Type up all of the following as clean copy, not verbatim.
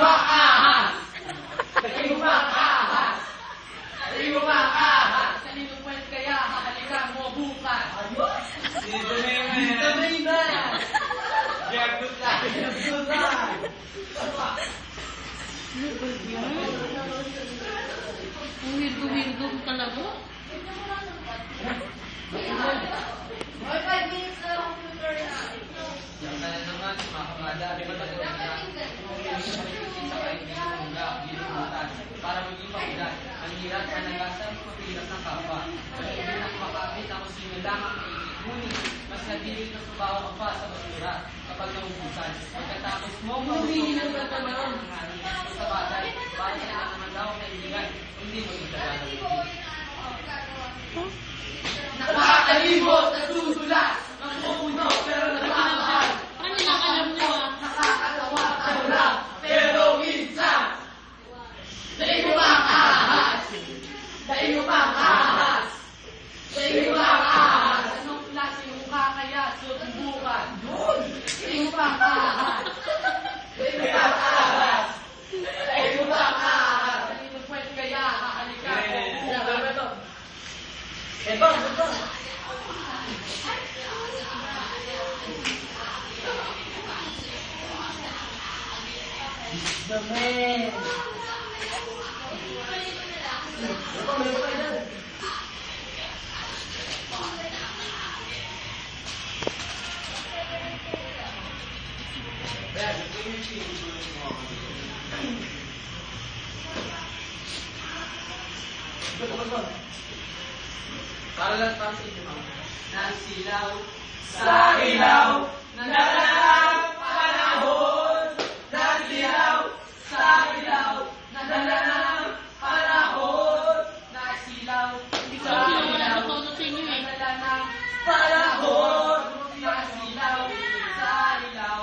bang ahas? Sa'yo bang ahas? Sa'yo bang ahas? Kanino puwet kaya hahalikan mo bukas? Dito na yun. Dito na yun na. Gagot lang. Gagot lang. Ang wirgo-wirgo talaga. Oy, 5 minutes na lang computer na. Yan ka na naman, mga kamada. Di ba talaga na? Sa kaibigan mo nga, ginumutan. Para maging magulat. Ang hirap sa nagasan, mapilap ng kapwa. Ang hindi na makakit ako sino lamang maigit. Ngunit, mas nadilig na subawa ka pa sa basura kapag naubusan. Pagkatapos mo, humihin ang tatanong ng hangin sa bagay. Para sa naman daw ang kaibigan, hindi mo itagalawin. Nakakalimot na susulat ng puno pero nagmamahal. Ano lang alam nyo ah? Nakakatawa ka lang pero minsan. Dahil mo bang ahas? Dahil mo bang ahas? Dahil mo bang ahas? Anong klase yung mukha kaya susubukan? Dahil mo bang ahas? Dahil mo bang ahas? Dahil mo bang ahas? Kanino puwet kaya hahalikan mo? Bang! The man! Para lang para sa inyo, ma'am. Nasilaw sa ilaw ng dalalang panahon. Nasilaw sa ilaw ng dalalang panahon. Nasilaw sa ilaw ng dalalang panahon. Nasilaw sa ilaw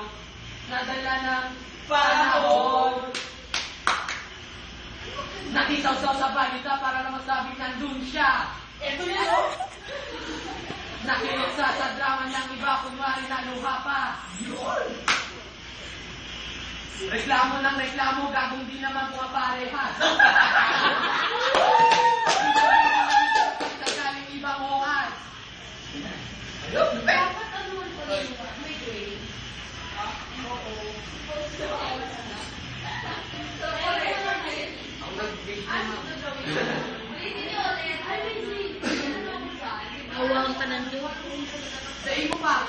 ng dalalang panahon. Nakisaw-saw sa balita para na masabi nandun siya. Ito yan, oh! Nakilit sa drama ng iba, kunwari naluha pa. Yun! Reklamo ng reklamo, gagong di naman pumaparehas. Sagaling ibang oras. Dapat ano mo pa rin ba? May grade. Oo. Ang nag-grade naman. Awang ka nandun. Sa iyo pa,